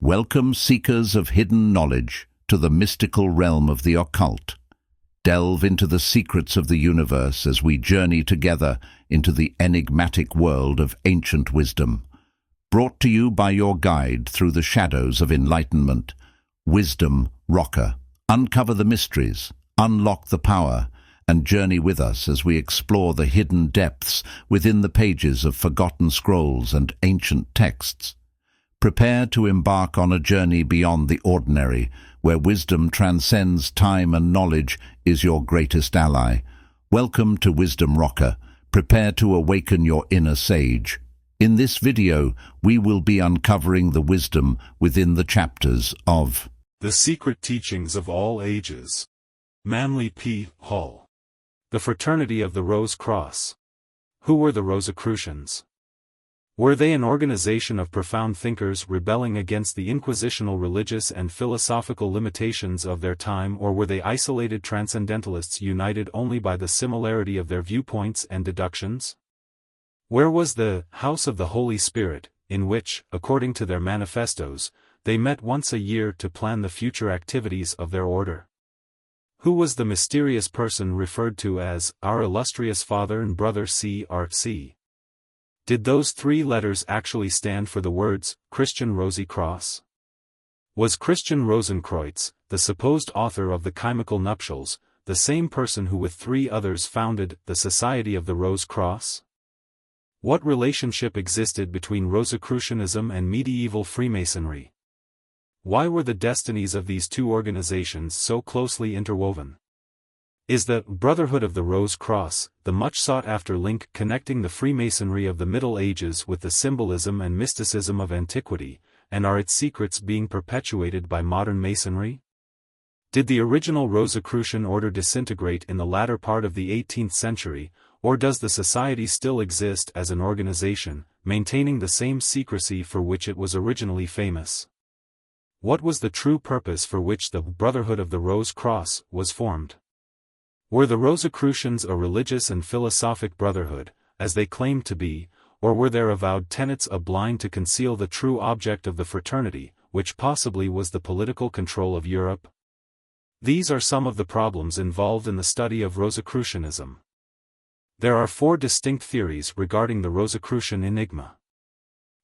Welcome, seekers of hidden knowledge, to the mystical realm of the occult. Delve into the secrets of the universe as we journey together into the enigmatic world of ancient wisdom. Brought to you by your guide through the shadows of enlightenment, Wisdom Rocker. Uncover the mysteries, unlock the power, and journey with us as we explore the hidden depths within the pages of forgotten scrolls and ancient texts. Prepare to embark on a journey beyond the ordinary, where wisdom transcends time and knowledge is your greatest ally. Welcome to Wisdom Rocker. Prepare to awaken your inner sage. In this video, we will be uncovering the wisdom within the chapters of The Secret Teachings of All Ages. Manly P. Hall. The Fraternity of the Rose Cross. Who were the Rosicrucians? Were they an organization of profound thinkers rebelling against the inquisitional religious and philosophical limitations of their time, or were they isolated transcendentalists united only by the similarity of their viewpoints and deductions? Where was the House of the Holy Spirit, in which, according to their manifestos, they met once a year to plan the future activities of their order? Who was the mysterious person referred to as our illustrious father and brother C.R.C.? Did those three letters actually stand for the words, Christian Rosicrucian? Was Christian Rosenkreuz, the supposed author of the Chemical Nuptials, the same person who with three others founded the Society of the Rose Cross? What relationship existed between Rosicrucianism and medieval Freemasonry? Why were the destinies of these two organizations so closely interwoven? Is the Brotherhood of the Rose Cross the much-sought-after link connecting the Freemasonry of the Middle Ages with the symbolism and mysticism of antiquity, and are its secrets being perpetuated by modern Masonry? Did the original Rosicrucian order disintegrate in the latter part of the 18th century, or does the society still exist as an organization, maintaining the same secrecy for which it was originally famous? What was the true purpose for which the Brotherhood of the Rose Cross was formed? Were the Rosicrucians a religious and philosophic brotherhood, as they claimed to be, or were their avowed tenets a blind to conceal the true object of the fraternity, which possibly was the political control of Europe? These are some of the problems involved in the study of Rosicrucianism. There are four distinct theories regarding the Rosicrucian enigma.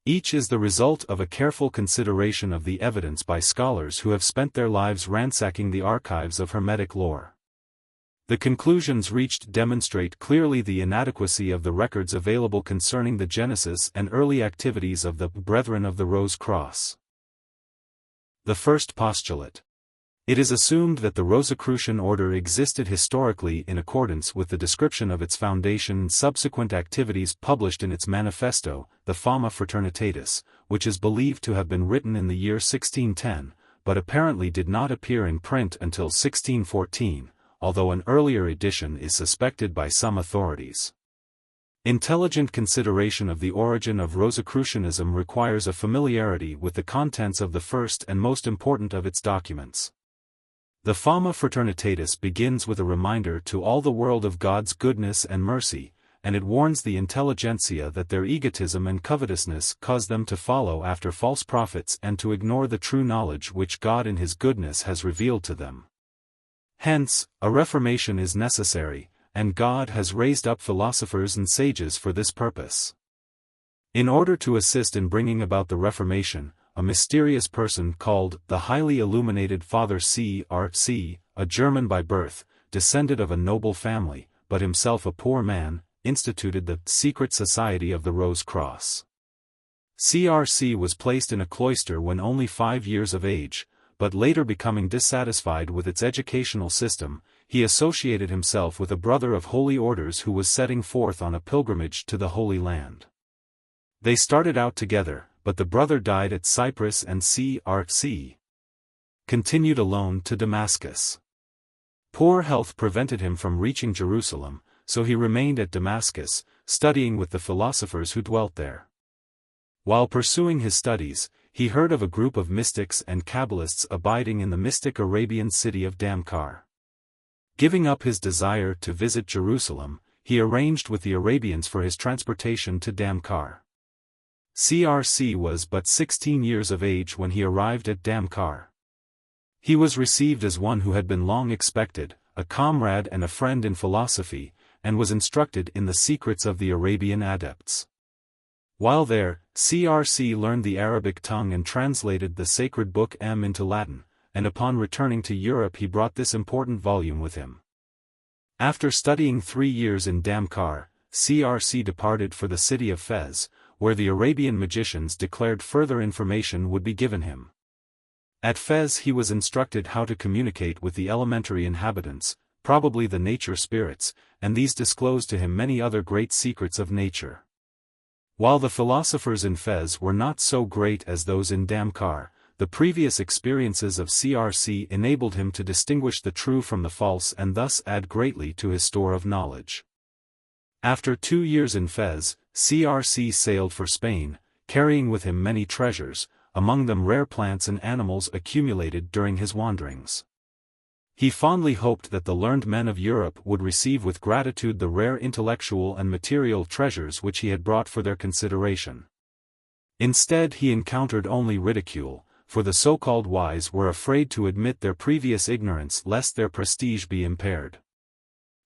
Each is the result of a careful consideration of the evidence by scholars who have spent their lives ransacking the archives of Hermetic lore. The conclusions reached demonstrate clearly the inadequacy of the records available concerning the genesis and early activities of the Brethren of the Rose Cross. The first postulate. It is assumed that the Rosicrucian order existed historically in accordance with the description of its foundation and subsequent activities published in its manifesto, the Fama Fraternitatis, which is believed to have been written in the year 1610, but apparently did not appear in print until 1614, although an earlier edition is suspected by some authorities. Intelligent consideration of the origin of Rosicrucianism requires a familiarity with the contents of the first and most important of its documents. The Fama Fraternitatis begins with a reminder to all the world of God's goodness and mercy, and it warns the intelligentsia that their egotism and covetousness cause them to follow after false prophets and to ignore the true knowledge which God in His goodness has revealed to them. Hence, a reformation is necessary, and God has raised up philosophers and sages for this purpose. In order to assist in bringing about the Reformation, a mysterious person called the highly illuminated Father C.R.C., a German by birth, descended of a noble family, but himself a poor man, instituted the secret society of the Rose Cross. C.R.C. was placed in a cloister when only 5 years of age, but later becoming dissatisfied with its educational system, he associated himself with a brother of holy orders who was setting forth on a pilgrimage to the Holy Land. They started out together, but the brother died at Cyprus and C.R.C. continued alone to Damascus. Poor health prevented him from reaching Jerusalem, so he remained at Damascus, studying with the philosophers who dwelt there. While pursuing his studies, he heard of a group of mystics and Kabbalists abiding in the mystic Arabian city of Damkar. Giving up his desire to visit Jerusalem, he arranged with the Arabians for his transportation to Damkar. CRC was but 16 years of age when he arrived at Damkar. He was received as one who had been long expected, a comrade and a friend in philosophy, and was instructed in the secrets of the Arabian adepts. While there, CRC learned the Arabic tongue and translated the sacred book M into Latin, and upon returning to Europe he brought this important volume with him. After studying 3 years in Damkar, CRC departed for the city of Fez, where the Arabian magicians declared further information would be given him. At Fez he was instructed how to communicate with the elementary inhabitants, probably the nature spirits, and these disclosed to him many other great secrets of nature. While the philosophers in Fez were not so great as those in Damkar, the previous experiences of CRC enabled him to distinguish the true from the false and thus add greatly to his store of knowledge. After 2 years in Fez, CRC sailed for Spain, carrying with him many treasures, among them rare plants and animals accumulated during his wanderings. He fondly hoped that the learned men of Europe would receive with gratitude the rare intellectual and material treasures which he had brought for their consideration. Instead he encountered only ridicule, for the so-called wise were afraid to admit their previous ignorance lest their prestige be impaired.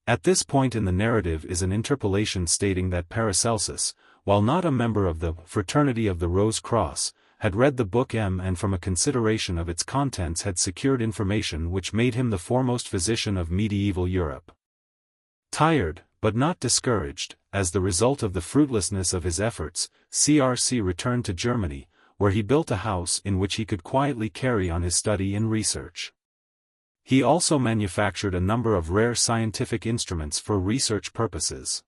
At this point in the narrative is an interpolation stating that Paracelsus, while not a member of the Fraternity of the Rose Cross, had read the book M and from a consideration of its contents had secured information which made him the foremost physician of medieval Europe. Tired, but not discouraged, as the result of the fruitlessness of his efforts, CRC returned to Germany, where he built a house in which he could quietly carry on his study and research. He also manufactured a number of rare scientific instruments for research purposes.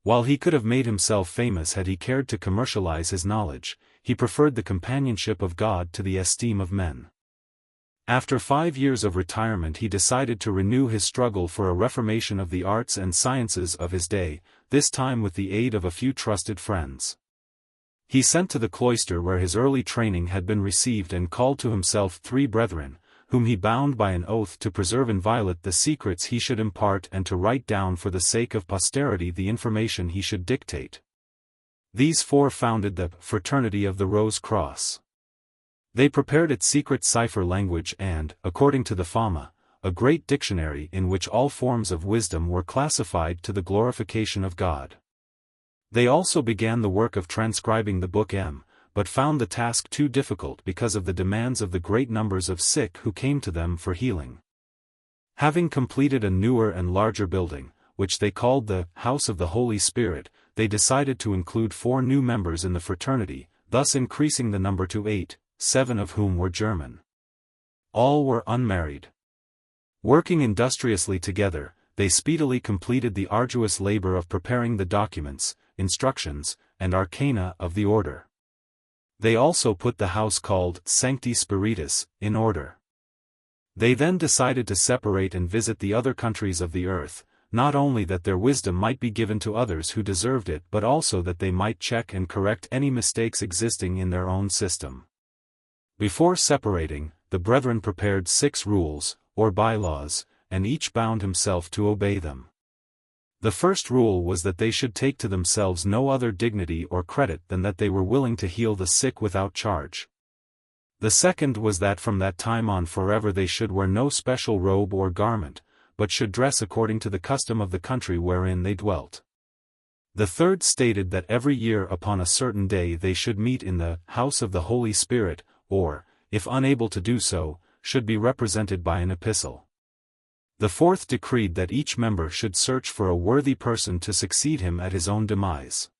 While he could have made himself famous had he cared to commercialize his knowledge, he preferred the companionship of God to the esteem of men. After 5 years of retirement he decided to renew his struggle for a reformation of the arts and sciences of his day, this time with the aid of a few trusted friends. He sent to the cloister where his early training had been received and called to himself 3 brethren, whom he bound by an oath to preserve inviolate the secrets he should impart and to write down for the sake of posterity the information he should dictate. These 4 founded the Fraternity of the Rose Cross. They prepared its secret cipher language and, according to the Fama, a great dictionary in which all forms of wisdom were classified to the glorification of God. They also began the work of transcribing the Book M, but found the task too difficult because of the demands of the great numbers of sick who came to them for healing. Having completed a newer and larger building, which they called the House of the Holy Spirit, they decided to include 4 new members in the fraternity, thus increasing the number to 8, 7 of whom were German. All were unmarried. Working industriously together, they speedily completed the arduous labor of preparing the documents, instructions, and arcana of the order. They also put the house called Sancti Spiritus in order. They then decided to separate and visit the other countries of the earth, not only that their wisdom might be given to others who deserved it but also that they might check and correct any mistakes existing in their own system. Before separating, the brethren prepared 6 rules, or bylaws, and each bound himself to obey them. The first rule was that they should take to themselves no other dignity or credit than that they were willing to heal the sick without charge. The second was that from that time on forever they should wear no special robe or garment, but should dress according to the custom of the country wherein they dwelt. The third stated that every year upon a certain day they should meet in the House of the Holy Spirit, or, if unable to do so, should be represented by an epistle. The fourth decreed that each member should search for a worthy person to succeed him at his own demise.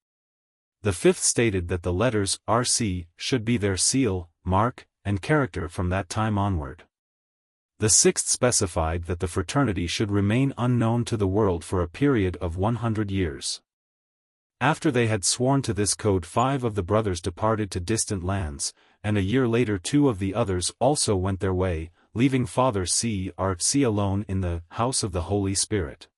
The fifth stated that the letters RC should be their seal, mark, and character from that time onward. The sixth specified that the fraternity should remain unknown to the world for a period of 100 years. After they had sworn to this code 5 of the brothers departed to distant lands, and a year later 2 of the others also went their way, leaving Father C.R.C. alone in the House of the Holy Spirit.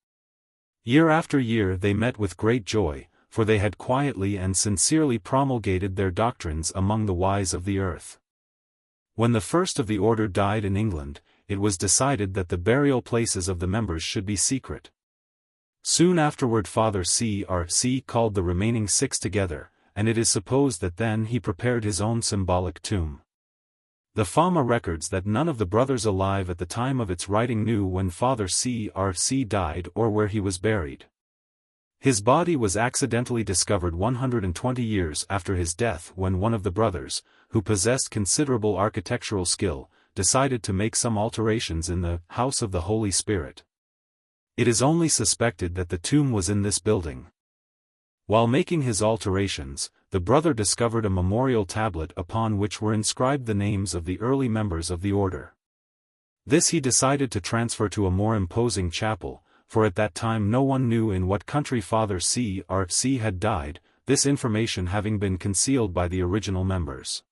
Year after year they met with great joy, for they had quietly and sincerely promulgated their doctrines among the wise of the earth. When the first of the order died in England, it was decided that the burial places of the members should be secret. Soon afterward Father C.R.C. called the remaining 6 together, and it is supposed that then he prepared his own symbolic tomb. The Fama records that none of the brothers alive at the time of its writing knew when Father C.R.C. died or where he was buried. His body was accidentally discovered 120 years after his death when one of the brothers, who possessed considerable architectural skill, decided to make some alterations in the House of the Holy Spirit. It is only suspected that the tomb was in this building. While making his alterations, the brother discovered a memorial tablet upon which were inscribed the names of the early members of the order. This he decided to transfer to a more imposing chapel, for at that time no one knew in what country Father C.R.C. had died, this information having been concealed by the original members.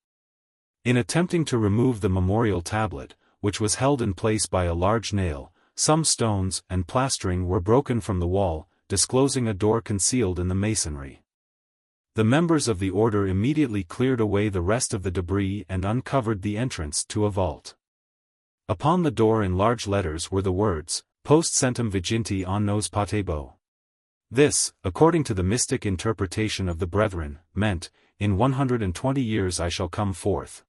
In attempting to remove the memorial tablet, which was held in place by a large nail, some stones and plastering were broken from the wall, disclosing a door concealed in the masonry. The members of the order immediately cleared away the rest of the debris and uncovered the entrance to a vault. Upon the door in large letters were the words, Post centum viginti on nos patebo. This, according to the mystic interpretation of the brethren, meant, in 120 years I shall come forth.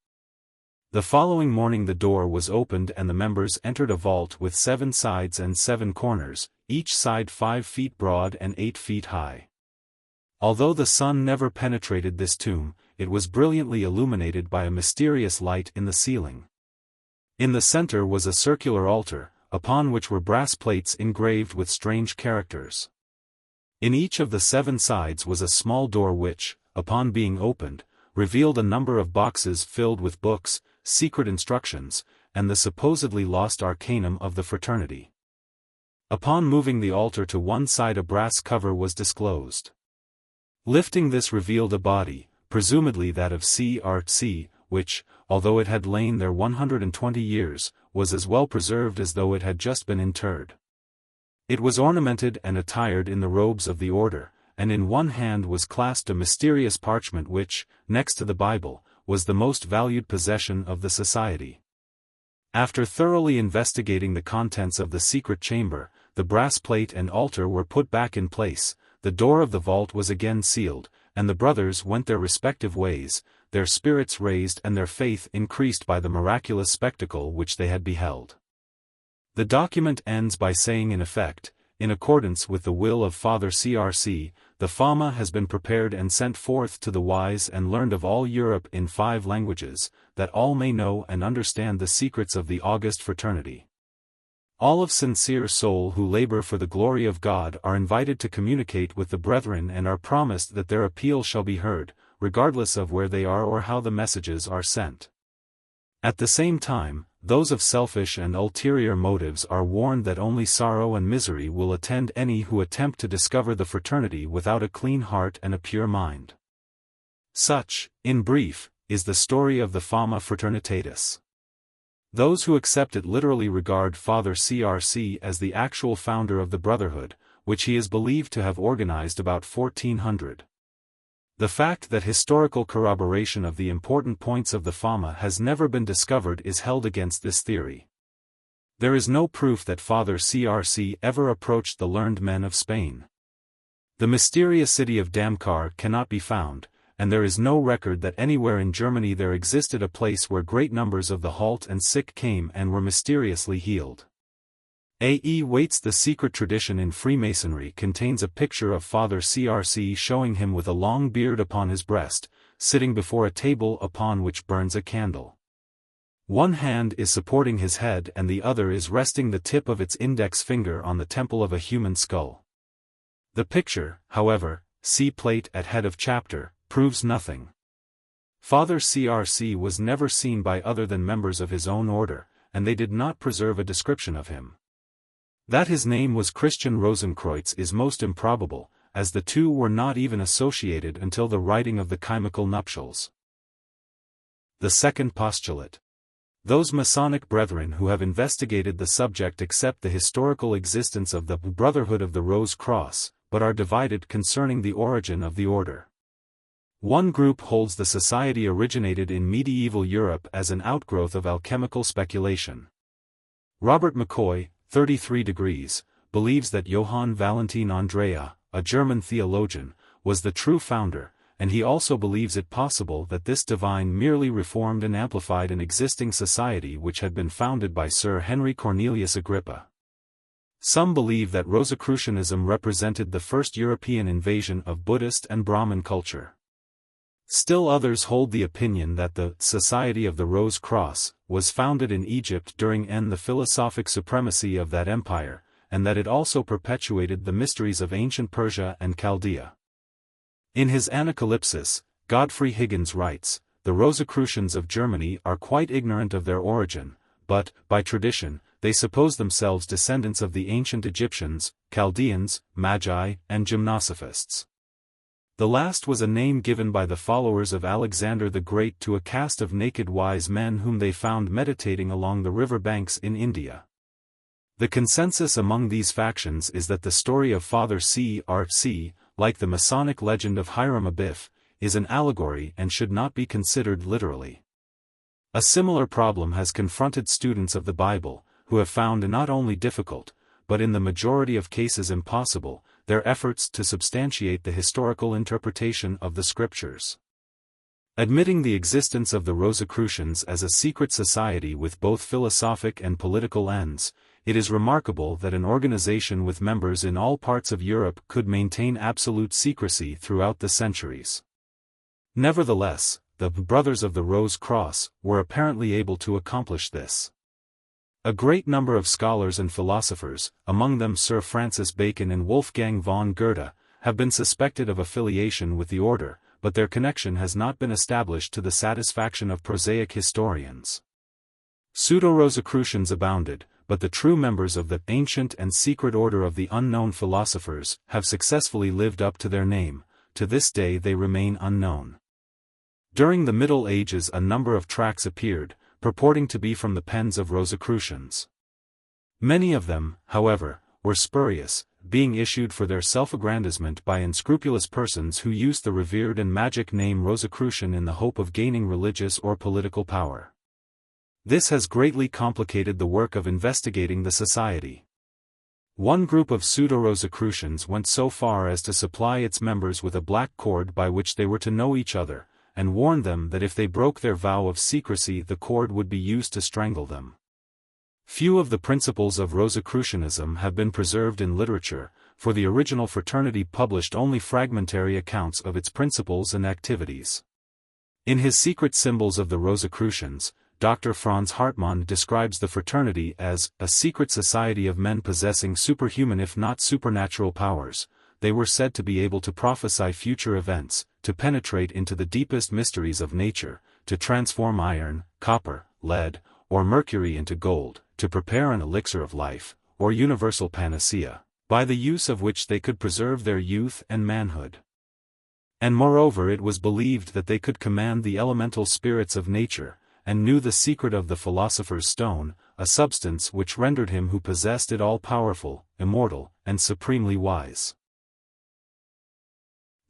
The following morning the door was opened and the members entered a vault with 7 sides and 7 corners, each side 5 feet broad and 8 feet high. Although the sun never penetrated this tomb, it was brilliantly illuminated by a mysterious light in the ceiling. In the center was a circular altar, upon which were brass plates engraved with strange characters. In each of the 7 sides was a small door which, upon being opened, revealed a number of boxes filled with books, secret instructions, and the supposedly lost arcanum of the fraternity. Upon moving the altar to one side a brass cover was disclosed. Lifting this revealed a body, presumably that of C.R.C., which, although it had lain there 120 years, was as well preserved as though it had just been interred. It was ornamented and attired in the robes of the order, and in one hand was clasped a mysterious parchment which, next to the Bible, was the most valued possession of the society. After thoroughly investigating the contents of the secret chamber, the brass plate and altar were put back in place, the door of the vault was again sealed, and the brothers went their respective ways, their spirits raised and their faith increased by the miraculous spectacle which they had beheld. The document ends by saying in effect, in accordance with the will of Father C.R.C., the Fama has been prepared and sent forth to the wise and learned of all Europe in 5 languages, that all may know and understand the secrets of the august fraternity. All of sincere soul who labor for the glory of God are invited to communicate with the brethren and are promised that their appeal shall be heard, regardless of where they are or how the messages are sent. At the same time, those of selfish and ulterior motives are warned that only sorrow and misery will attend any who attempt to discover the fraternity without a clean heart and a pure mind. Such, in brief, is the story of the Fama Fraternitatis. Those who accept it literally regard Father C.R.C. as the actual founder of the Brotherhood, which he is believed to have organized about 1400. The fact that historical corroboration of the important points of the Fama has never been discovered is held against this theory. There is no proof that Father C.R.C. ever approached the learned men of Spain. The mysterious city of Damcar cannot be found, and there is no record that anywhere in Germany there existed a place where great numbers of the halt and sick came and were mysteriously healed. A.E. Waite's The Secret Tradition in Freemasonry contains a picture of Father C.R.C. showing him with a long beard upon his breast, sitting before a table upon which burns a candle. One hand is supporting his head and the other is resting the tip of its index finger on the temple of a human skull. The picture, however, see plate at head of chapter, proves nothing. Father C.R.C. was never seen by other than members of his own order, and they did not preserve a description of him. That his name was Christian Rosenkreutz is most improbable, as the two were not even associated until the writing of the chimical nuptials. The second postulate. Those Masonic brethren who have investigated the subject accept the historical existence of the Brotherhood of the Rose Cross, but are divided concerning the origin of the order. One group holds the society originated in medieval Europe as an outgrowth of alchemical speculation. Robert McCoy, 33 degrees, believes that Johann Valentin Andrea, a German theologian, was the true founder, and he also believes it possible that this divine merely reformed and amplified an existing society which had been founded by Sir Henry Cornelius Agrippa. Some believe that Rosicrucianism represented the first European invasion of Buddhist and Brahmin culture. Still others hold the opinion that the Society of the Rose Cross was founded in Egypt during the philosophic supremacy of that empire, and that it also perpetuated the mysteries of ancient Persia and Chaldea. In his Anacalypsis, Godfrey Higgins writes, "The Rosicrucians of Germany are quite ignorant of their origin, but, by tradition, they suppose themselves descendants of the ancient Egyptians, Chaldeans, Magi, and Gymnosophists." The last was a name given by the followers of Alexander the Great to a caste of naked wise men whom they found meditating along the river banks in India. The consensus among these factions is that the story of Father C.R.C., like the Masonic legend of Hiram Abiff, is an allegory and should not be considered literally. A similar problem has confronted students of the Bible, who have found not only difficult, but in the majority of cases impossible, their efforts to substantiate the historical interpretation of the scriptures. Admitting the existence of the Rosicrucians as a secret society with both philosophic and political ends, it is remarkable that an organization with members in all parts of Europe could maintain absolute secrecy throughout the centuries. Nevertheless, the Brothers of the Rose Cross were apparently able to accomplish this. A great number of scholars and philosophers, among them Sir Francis Bacon and Wolfgang von Goethe, have been suspected of affiliation with the order, but their connection has not been established to the satisfaction of prosaic historians. Pseudo-Rosicrucians abounded, but the true members of the ancient and secret order of the unknown philosophers have successfully lived up to their name. To this day they remain unknown. During the Middle Ages a number of tracts appeared, purporting to be from the pens of Rosicrucians. Many of them, however, were spurious, being issued for their self-aggrandizement by unscrupulous persons who used the revered and magic name Rosicrucian in the hope of gaining religious or political power. This has greatly complicated the work of investigating the society. One group of pseudo-Rosicrucians went so far as to supply its members with a black cord by which they were to know each other, and warned them that if they broke their vow of secrecy the cord would be used to strangle them. Few of the principles of Rosicrucianism have been preserved in literature, for the original fraternity published only fragmentary accounts of its principles and activities. In his Secret Symbols of the Rosicrucians, Dr. Franz Hartmann describes the fraternity as a secret society of men possessing superhuman if not supernatural powers. They were said to be able to prophesy future events, to penetrate into the deepest mysteries of nature, to transform iron, copper, lead, or mercury into gold, to prepare an elixir of life, or universal panacea, by the use of which they could preserve their youth and manhood. And moreover it was believed that they could command the elemental spirits of nature, and knew the secret of the philosopher's stone, a substance which rendered him who possessed it all-powerful, immortal, and supremely wise.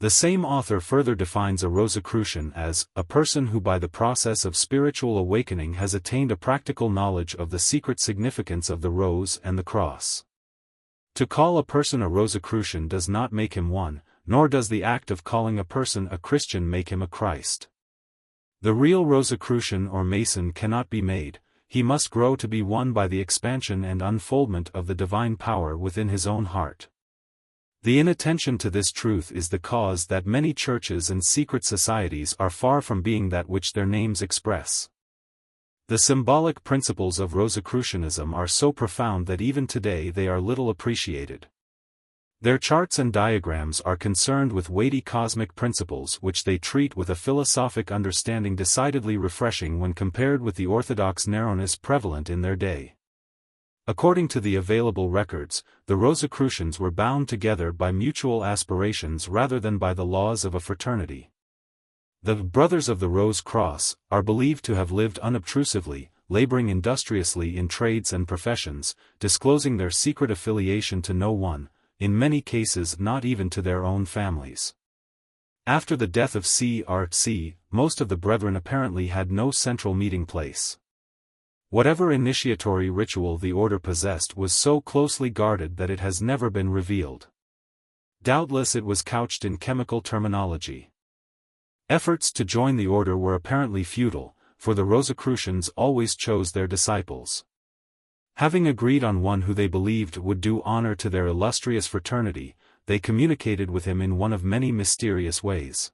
The same author further defines a Rosicrucian as a person who by the process of spiritual awakening has attained a practical knowledge of the secret significance of the rose and the cross. To call a person a Rosicrucian does not make him one, nor does the act of calling a person a Christian make him a Christ. The real Rosicrucian or Mason cannot be made, he must grow to be one by the expansion and unfoldment of the divine power within his own heart. The inattention to this truth is the cause that many churches and secret societies are far from being that which their names express. The symbolic principles of Rosicrucianism are so profound that even today they are little appreciated. Their charts and diagrams are concerned with weighty cosmic principles which they treat with a philosophic understanding decidedly refreshing when compared with the orthodox narrowness prevalent in their day. According to the available records, the Rosicrucians were bound together by mutual aspirations rather than by the laws of a fraternity. The Brothers of the Rose Cross are believed to have lived unobtrusively, laboring industriously in trades and professions, disclosing their secret affiliation to no one, in many cases not even to their own families. After the death of C.R.C., most of the brethren apparently had no central meeting place. Whatever initiatory ritual the order possessed was so closely guarded that it has never been revealed. Doubtless it was couched in chemical terminology. Efforts to join the order were apparently futile, for the Rosicrucians always chose their disciples. Having agreed on one who they believed would do honor to their illustrious fraternity, they communicated with him in one of many mysterious ways.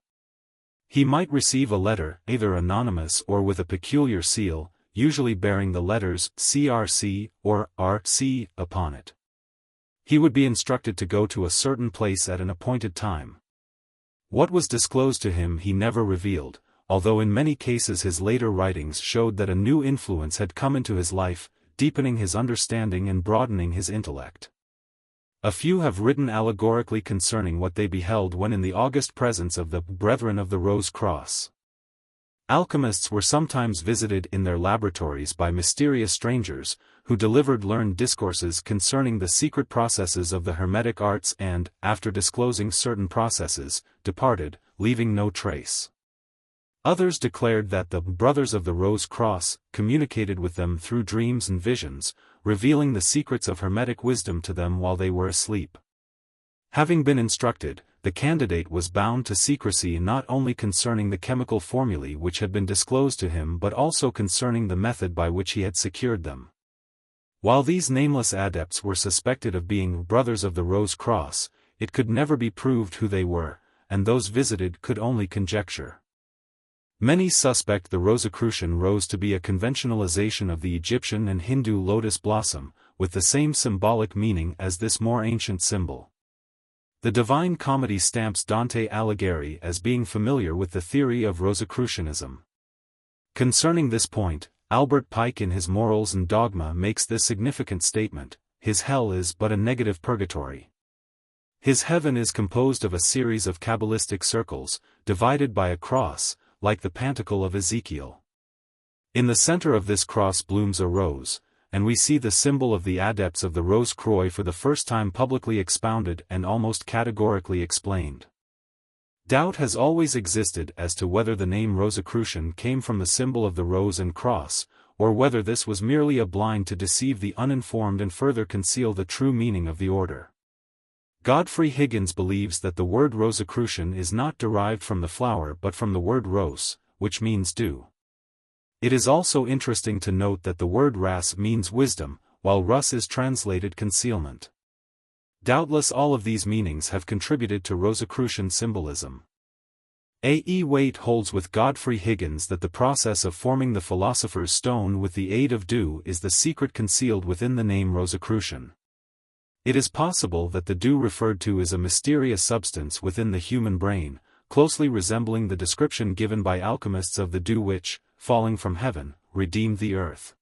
He might receive a letter, either anonymous or with a peculiar seal, usually bearing the letters CRC or RC upon it. He would be instructed to go to a certain place at an appointed time. What was disclosed to him he never revealed, although in many cases his later writings showed that a new influence had come into his life, deepening his understanding and broadening his intellect. A few have written allegorically concerning what they beheld when in the august presence of the Brethren of the Rose Cross. Alchemists were sometimes visited in their laboratories by mysterious strangers, who delivered learned discourses concerning the secret processes of the hermetic arts and, after disclosing certain processes, departed, leaving no trace. Others declared that the Brothers of the Rose Cross communicated with them through dreams and visions, revealing the secrets of hermetic wisdom to them while they were asleep. Having been instructed, the candidate was bound to secrecy not only concerning the chemical formulae which had been disclosed to him but also concerning the method by which he had secured them. While these nameless adepts were suspected of being Brothers of the Rose Cross, it could never be proved who they were, and those visited could only conjecture. Many suspect the Rosicrucian rose to be a conventionalization of the Egyptian and Hindu lotus blossom, with the same symbolic meaning as this more ancient symbol. The Divine Comedy stamps Dante Alighieri as being familiar with the theory of Rosicrucianism. Concerning this point, Albert Pike in his Morals and Dogma makes this significant statement: his hell is but a negative purgatory. His heaven is composed of a series of Kabbalistic circles, divided by a cross, like the Pantacle of Ezekiel. In the center of this cross blooms a rose, and we see the symbol of the adepts of the Rose Croix for the first time publicly expounded and almost categorically explained. Doubt has always existed as to whether the name Rosicrucian came from the symbol of the rose and cross, or whether this was merely a blind to deceive the uninformed and further conceal the true meaning of the order. Godfrey Higgins believes that the word Rosicrucian is not derived from the flower but from the word ros, which means dew. It is also interesting to note that the word ras means wisdom, while rus is translated concealment. Doubtless all of these meanings have contributed to Rosicrucian symbolism. A. E. Waite holds with Godfrey Higgins that the process of forming the philosopher's stone with the aid of dew is the secret concealed within the name Rosicrucian. It is possible that the dew referred to is a mysterious substance within the human brain, closely resembling the description given by alchemists of the dew which, falling from heaven, redeemed the earth.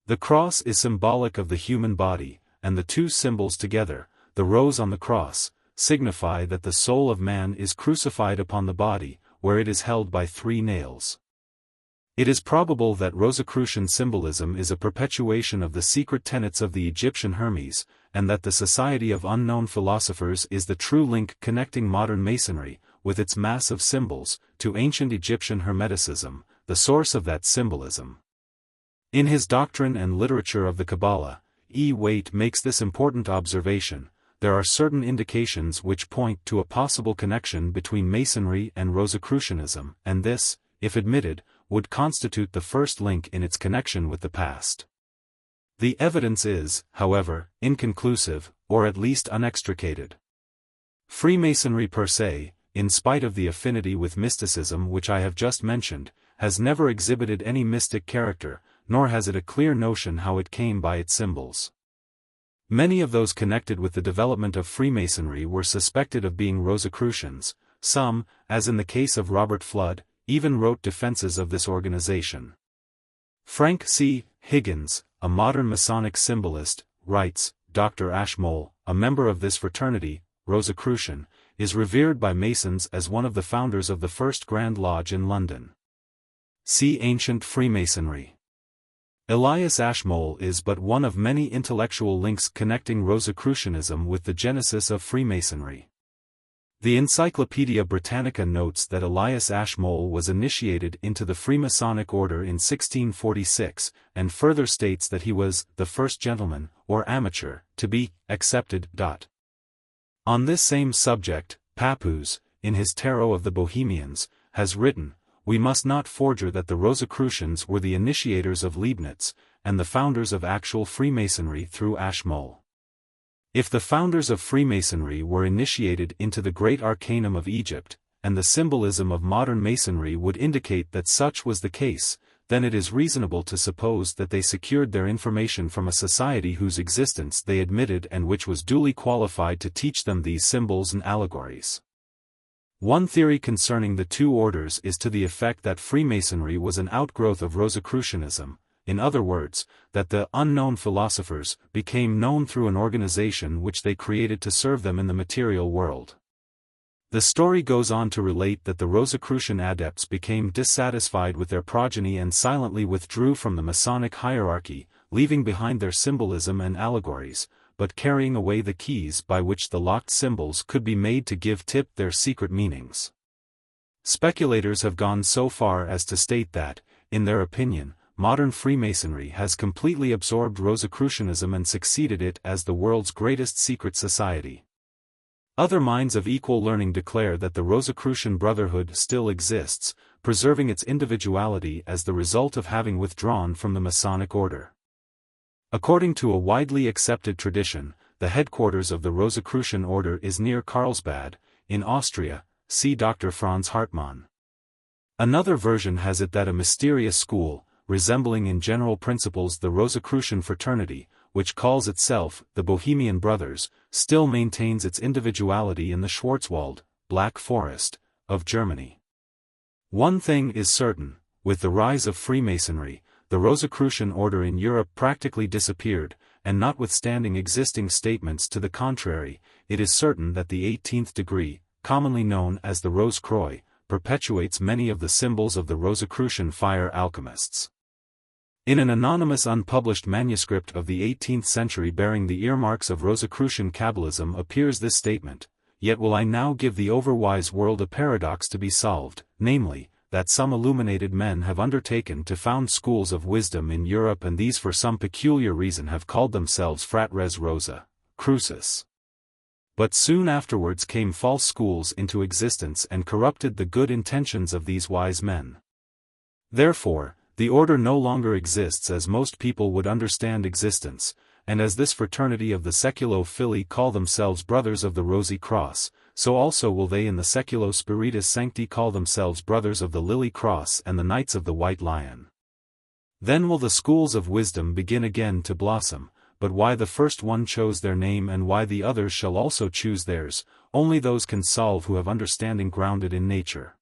The cross is symbolic of the human body, and the two symbols together, the rose on the cross, signify that the soul of man is crucified upon the body, where it is held by 3 nails. It is probable that Rosicrucian symbolism is a perpetuation of the secret tenets of the Egyptian Hermes, and that the Society of Unknown Philosophers is the true link connecting modern Masonry, with its mass of symbols, to ancient Egyptian Hermeticism, the source of that symbolism. In his Doctrine and Literature of the Kabbalah, E. Waite makes this important observation: there are certain indications which point to a possible connection between Masonry and Rosicrucianism, and this, if admitted, would constitute the first link in its connection with the past. The evidence is, however, inconclusive, or at least unextricated. Freemasonry per se, in spite of the affinity with mysticism which I have just mentioned, has never exhibited any mystic character, nor has it a clear notion how it came by its symbols. Many of those connected with the development of Freemasonry were suspected of being Rosicrucians. Some, as in the case of Robert Flood, even wrote defenses of this organization. Frank C. Higgins, a modern Masonic symbolist, writes, Dr. Ashmole, a member of this fraternity, Rosicrucian, is revered by Masons as one of the founders of the first Grand Lodge in London. See Ancient Freemasonry. Elias Ashmole is but one of many intellectual links connecting Rosicrucianism with the genesis of Freemasonry. The Encyclopaedia Britannica notes that Elias Ashmole was initiated into the Freemasonic order in 1646, and further states that he was the first gentleman, or amateur, to be accepted. On this same subject, Pappus, in his Tarot of the Bohemians, has written, "We must not forger that the Rosicrucians were the initiators of Leibniz, and the founders of actual Freemasonry through Ashmole. If the founders of Freemasonry were initiated into the great arcanum of Egypt, and the symbolism of modern Masonry would indicate that such was the case, then it is reasonable to suppose that they secured their information from a society whose existence they admitted and which was duly qualified to teach them these symbols and allegories." One theory concerning the two orders is to the effect that Freemasonry was an outgrowth of Rosicrucianism, in other words, that the unknown philosophers became known through an organization which they created to serve them in the material world. The story goes on to relate that the Rosicrucian adepts became dissatisfied with their progeny and silently withdrew from the Masonic hierarchy, leaving behind their symbolism and allegories, but carrying away the keys by which the locked symbols could be made to give tip their secret meanings. Speculators have gone so far as to state that, in their opinion, modern Freemasonry has completely absorbed Rosicrucianism and succeeded it as the world's greatest secret society. Other minds of equal learning declare that the Rosicrucian Brotherhood still exists, preserving its individuality as the result of having withdrawn from the Masonic order. According to a widely accepted tradition, the headquarters of the Rosicrucian order is near Carlsbad, in Austria. See Dr. Franz Hartmann. Another version has it that a mysterious school, resembling in general principles the Rosicrucian Fraternity, which calls itself the Bohemian Brothers, still maintains its individuality in the Schwarzwald, Black Forest, of Germany. One thing is certain, with the rise of Freemasonry, the Rosicrucian order in Europe practically disappeared, and notwithstanding existing statements to the contrary, it is certain that the 18th degree, commonly known as the Rose Croix, perpetuates many of the symbols of the Rosicrucian fire alchemists. In an anonymous unpublished manuscript of the 18th century bearing the earmarks of Rosicrucian Kabbalism appears this statement, "Yet will I now give the overwise world a paradox to be solved, namely, that some illuminated men have undertaken to found schools of wisdom in Europe and these for some peculiar reason have called themselves Fratres Rosicrucis. But soon afterwards came false schools into existence and corrupted the good intentions of these wise men. Therefore, the order no longer exists as most people would understand existence, and as this fraternity of the Seculo-Phili call themselves Brothers of the Rosy Cross, so also will they in the Seculo Spiritus Sancti call themselves Brothers of the Lily Cross and the Knights of the White Lion. Then will the schools of wisdom begin again to blossom, but why the first one chose their name and why the others shall also choose theirs, only those can solve who have understanding grounded in nature."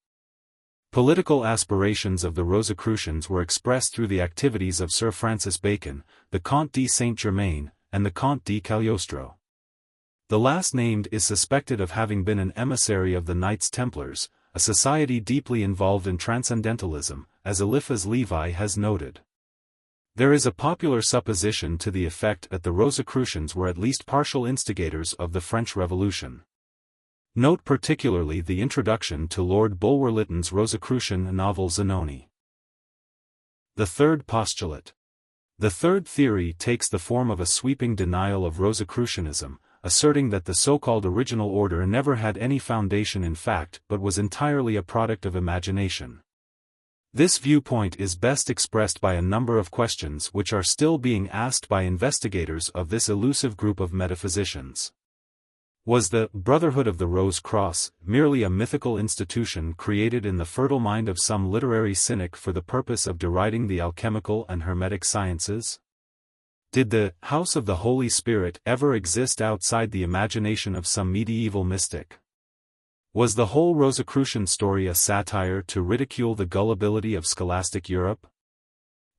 Political aspirations of the Rosicrucians were expressed through the activities of Sir Francis Bacon, the Comte de Saint-Germain, and the Comte de Cagliostro. The last named is suspected of having been an emissary of the Knights Templars, a society deeply involved in transcendentalism, as Eliphas Levi has noted. There is a popular supposition to the effect that the Rosicrucians were at least partial instigators of the French Revolution. Note particularly the introduction to Lord Bulwer-Lytton's Rosicrucian novel Zanoni. The third postulate. The third theory takes the form of a sweeping denial of Rosicrucianism, asserting that the so-called original order never had any foundation in fact but was entirely a product of imagination. This viewpoint is best expressed by a number of questions which are still being asked by investigators of this elusive group of metaphysicians. Was the Brotherhood of the Rose Cross merely a mythical institution created in the fertile mind of some literary cynic for the purpose of deriding the alchemical and hermetic sciences? Did the House of the Holy Spirit ever exist outside the imagination of some medieval mystic? Was the whole Rosicrucian story a satire to ridicule the gullibility of scholastic Europe?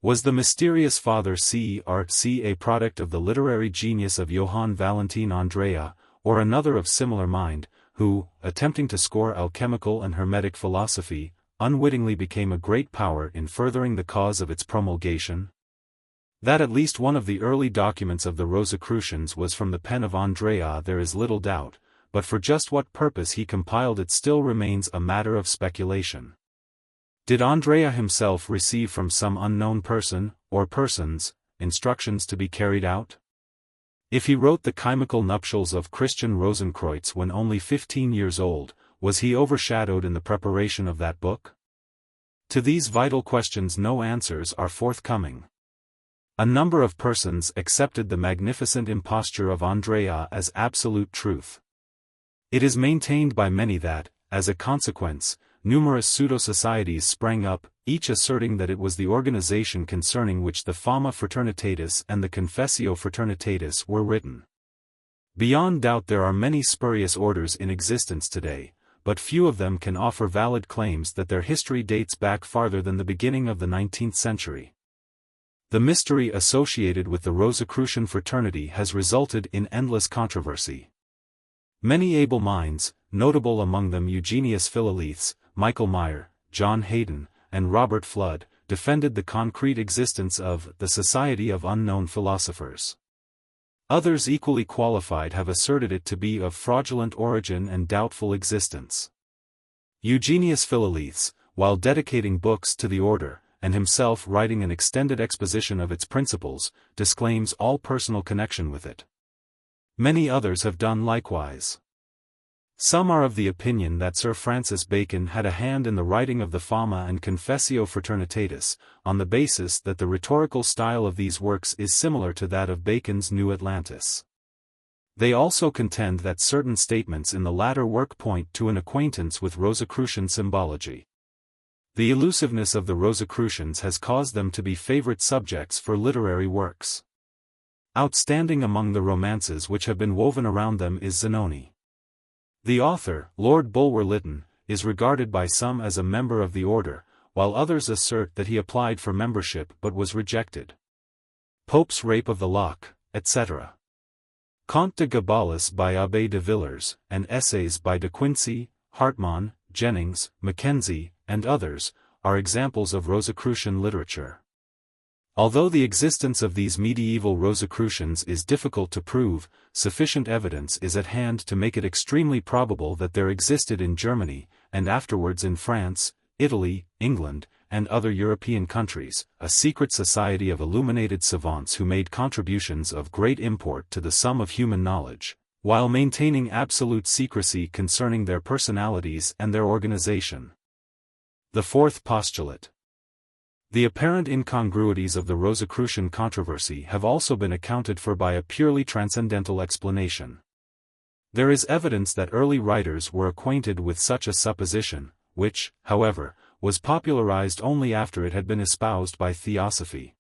Was the mysterious Father C.R.C. a product of the literary genius of Johann Valentin Andrea, or another of similar mind, who, attempting to score alchemical and hermetic philosophy, unwittingly became a great power in furthering the cause of its promulgation? That at least one of the early documents of the Rosicrucians was from the pen of Andrea there is little doubt, but for just what purpose he compiled it still remains a matter of speculation. Did Andrea himself receive from some unknown person, or persons, instructions to be carried out? If he wrote the chimical nuptials of Christian Rosenkreutz when only 15 years old, was he overshadowed in the preparation of that book? To these vital questions no answers are forthcoming. A number of persons accepted the magnificent imposture of Andrea as absolute truth. It is maintained by many that, as a consequence, numerous pseudo-societies sprang up, each asserting that it was the organization concerning which the Fama Fraternitatis and the Confessio Fraternitatis were written. Beyond doubt there are many spurious orders in existence today, but few of them can offer valid claims that their history dates back farther than the beginning of the 19th century. The mystery associated with the Rosicrucian fraternity has resulted in endless controversy. Many able minds, notable among them Eugenius Philolaethes, Michael Meyer, John Hayden, and Robert Flood, defended the concrete existence of the Society of Unknown Philosophers. Others equally qualified have asserted it to be of fraudulent origin and doubtful existence. Eugenius Philolaethes, while dedicating books to the order, and himself writing an extended exposition of its principles, disclaims all personal connection with it. Many others have done likewise. Some are of the opinion that Sir Francis Bacon had a hand in the writing of the Fama and Confessio Fraternitatis, on the basis that the rhetorical style of these works is similar to that of Bacon's New Atlantis. They also contend that certain statements in the latter work point to an acquaintance with Rosicrucian symbology. The elusiveness of the Rosicrucians has caused them to be favorite subjects for literary works. Outstanding among the romances which have been woven around them is Zanoni. The author, Lord Bulwer Lytton, is regarded by some as a member of the order, while others assert that he applied for membership but was rejected. Pope's Rape of the Lock, etc. Conte de Gabalis by Abbé de Villers, and essays by De Quincey, Hartmann, Jennings, Mackenzie, and others, are examples of Rosicrucian literature. Although the existence of these medieval Rosicrucians is difficult to prove, sufficient evidence is at hand to make it extremely probable that there existed in Germany, and afterwards in France, Italy, England, and other European countries, a secret society of illuminated savants who made contributions of great import to the sum of human knowledge, while maintaining absolute secrecy concerning their personalities and their organization. The fourth postulate. The apparent incongruities of the Rosicrucian controversy have also been accounted for by a purely transcendental explanation. There is evidence that early writers were acquainted with such a supposition, which, however, was popularized only after it had been espoused by Theosophy.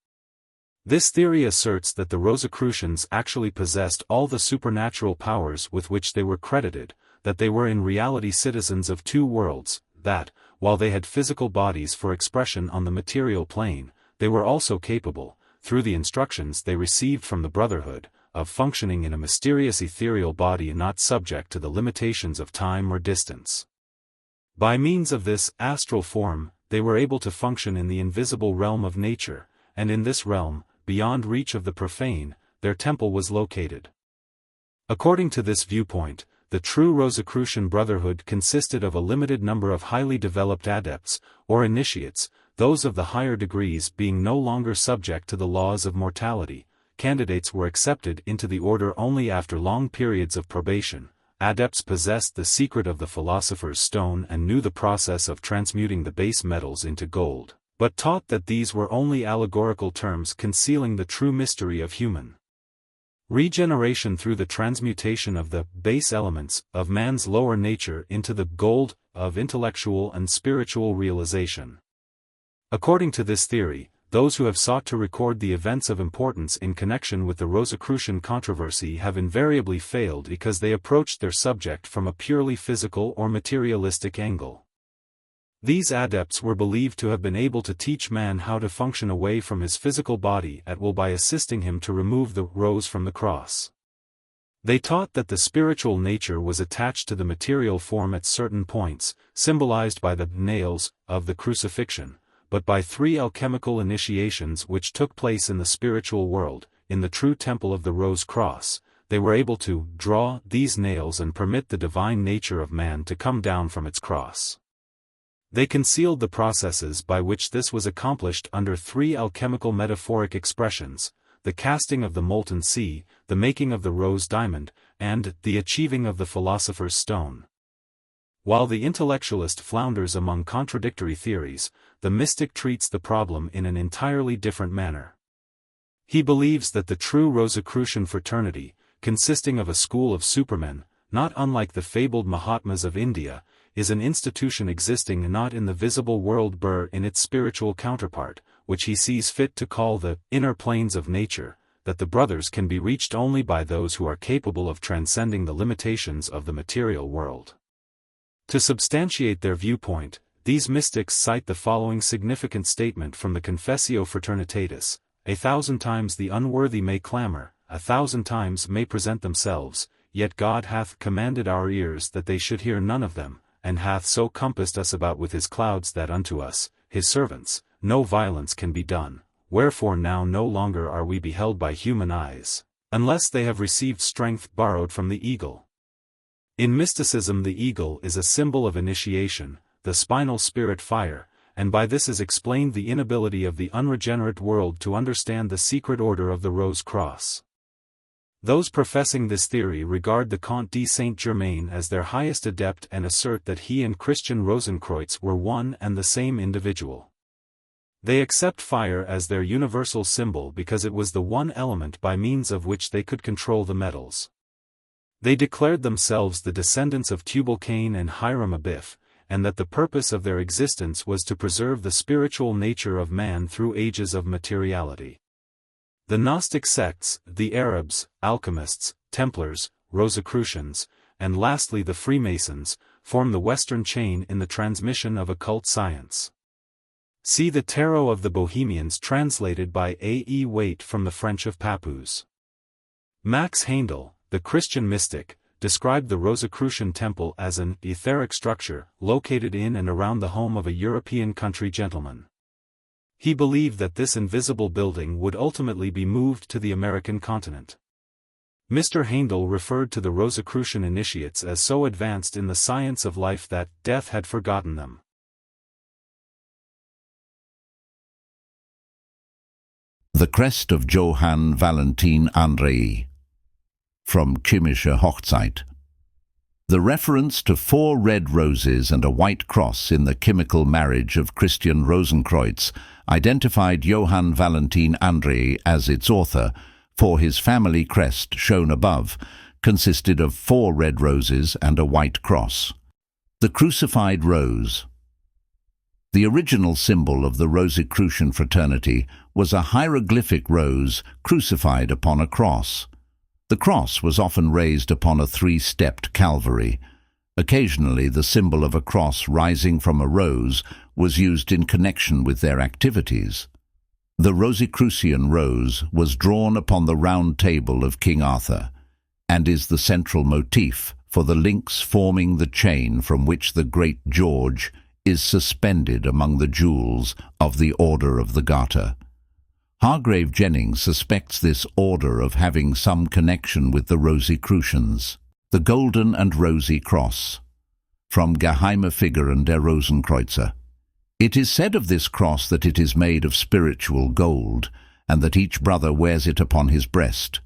This theory asserts that the Rosicrucians actually possessed all the supernatural powers with which they were credited, that they were in reality citizens of two worlds, that, while they had physical bodies for expression on the material plane, they were also capable, through the instructions they received from the Brotherhood, of functioning in a mysterious ethereal body not subject to the limitations of time or distance. By means of this astral form, they were able to function in the invisible realm of nature, and in this realm, beyond reach of the profane, their temple was located. According to this viewpoint, the true Rosicrucian Brotherhood consisted of a limited number of highly developed adepts, or initiates, those of the higher degrees being no longer subject to the laws of mortality. Candidates were accepted into the order only after long periods of probation. Adepts possessed the secret of the philosopher's stone and knew the process of transmuting the base metals into gold, but taught that these were only allegorical terms concealing the true mystery of human regeneration through the transmutation of the base elements of man's lower nature into the gold of intellectual and spiritual realization. According to this theory, those who have sought to record the events of importance in connection with the Rosicrucian controversy have invariably failed because they approached their subject from a purely physical or materialistic angle. These adepts were believed to have been able to teach man how to function away from his physical body at will by assisting him to remove the rose from the cross. They taught that the spiritual nature was attached to the material form at certain points, symbolized by the nails of the crucifixion, but by 3 alchemical initiations which took place in the spiritual world, in the true temple of the rose cross, they were able to draw these nails and permit the divine nature of man to come down from its cross. They concealed the processes by which this was accomplished under 3 alchemical metaphoric expressions: the casting of the molten sea, the making of the rose diamond, and the achieving of the philosopher's stone. While the intellectualist flounders among contradictory theories, the mystic treats the problem in an entirely different manner. He believes that the true Rosicrucian fraternity, consisting of a school of supermen, not unlike the fabled Mahatmas of India, is an institution existing not in the visible world but in its spiritual counterpart, which he sees fit to call the inner planes of nature, that the brothers can be reached only by those who are capable of transcending the limitations of the material world. To substantiate their viewpoint, these mystics cite the following significant statement from the Confessio Fraternitatis: 1,000 times the unworthy may clamor, 1,000 times may present themselves, yet God hath commanded our ears that they should hear none of them, and hath so compassed us about with his clouds that unto us, his servants, no violence can be done, wherefore now no longer are we beheld by human eyes, unless they have received strength borrowed from the eagle. In mysticism the eagle is a symbol of initiation, the spinal spirit fire, and by this is explained the inability of the unregenerate world to understand the secret order of the Rose Cross. Those professing this theory regard the Comte de Saint-Germain as their highest adept and assert that he and Christian Rosenkreuz were one and the same individual. They accept fire as their universal symbol because it was the one element by means of which they could control the metals. They declared themselves the descendants of Tubal-Cain and Hiram Abiff, and that the purpose of their existence was to preserve the spiritual nature of man through ages of materiality. The Gnostic sects, the Arabs, alchemists, Templars, Rosicrucians, and lastly the Freemasons, form the Western chain in the transmission of occult science. See the Tarot of the Bohemians translated by A. E. Waite from the French of Papoose. Max Heindel, the Christian mystic, described the Rosicrucian temple as an etheric structure located in and around the home of a European country gentleman. He believed that this invisible building would ultimately be moved to the American continent. Mr. Heindel referred to the Rosicrucian initiates as so advanced in the science of life that death had forgotten them. The Crest of Johann Valentin Andrei. From Chemische Hochzeit. The reference to 4 red roses and a white cross in the chemical marriage of Christian Rosenkreuz identified Johann Valentin Andrei as its author, for his family crest, shown above, consisted of 4 red roses and a white cross. The crucified rose. The original symbol of the Rosicrucian fraternity was a hieroglyphic rose crucified upon a cross. The cross was often raised upon a 3-stepped Calvary. Occasionally the symbol of a cross rising from a rose was used in connection with their activities. The Rosicrucian rose was drawn upon the round table of King Arthur, and is the central motif for the links forming the chain from which the great George is suspended among the jewels of the Order of the Garter. Hargrave Jennings suspects this order of having some connection with the Rosicrucians. The Golden and Rosy Cross. From Geheime Figuren der Rosenkreuzer. It is said of this cross that it is made of spiritual gold, and that each brother wears it upon his breast.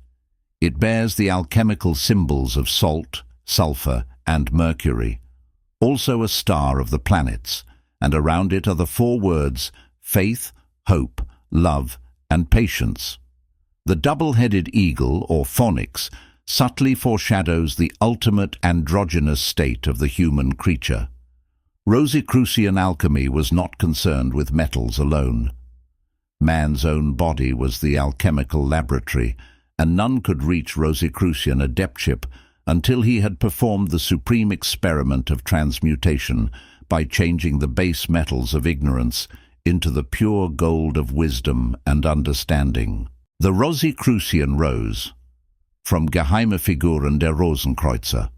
It bears the alchemical symbols of salt, sulfur, and mercury, also a star of the planets, and around it are the 4 words faith, hope, love, and patience. The double-headed eagle, or phonix, subtly foreshadows the ultimate androgynous state of the human creature. Rosicrucian alchemy was not concerned with metals alone. Man's own body was the alchemical laboratory, and none could reach Rosicrucian adeptship until he had performed the supreme experiment of transmutation by changing the base metals of ignorance into the pure gold of wisdom and understanding. The Rosicrucian rose. From Geheime Figuren der Rosenkreuzer.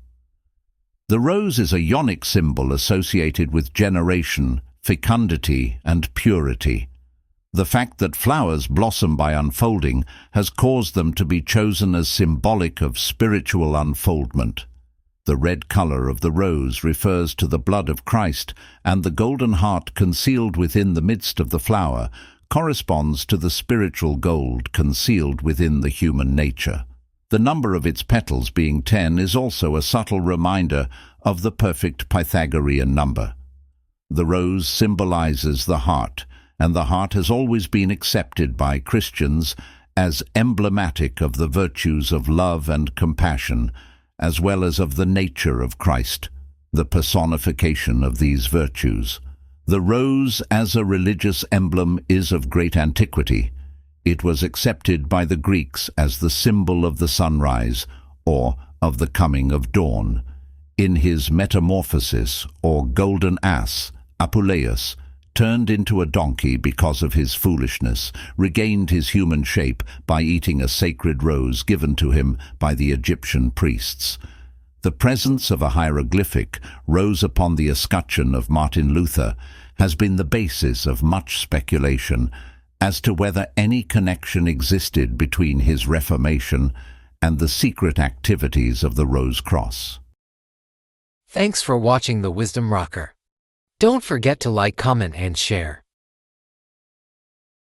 The rose is a Ionic symbol associated with generation, fecundity, and purity. The fact that flowers blossom by unfolding has caused them to be chosen as symbolic of spiritual unfoldment. The red color of the rose refers to the blood of Christ, and the golden heart concealed within the midst of the flower corresponds to the spiritual gold concealed within the human nature. The number of its petals being 10 is also a subtle reminder of the perfect Pythagorean number. The rose symbolizes the heart, and the heart has always been accepted by Christians as emblematic of the virtues of love and compassion, as well as of the nature of Christ, the personification of these virtues. The rose as a religious emblem is of great antiquity. It was accepted by the Greeks as the symbol of the sunrise, or of the coming of dawn. In his metamorphosis, or golden ass, Apuleius, turned into a donkey because of his foolishness, regained his human shape by eating a sacred rose given to him by the Egyptian priests. The presence of a hieroglyphic rose upon the escutcheon of Martin Luther has been the basis of much speculation as to whether any connection existed between his Reformation and the secret activities of the Rose Cross. Thanks for watching the Wisdom Rocker. Don't forget to like, comment, and share.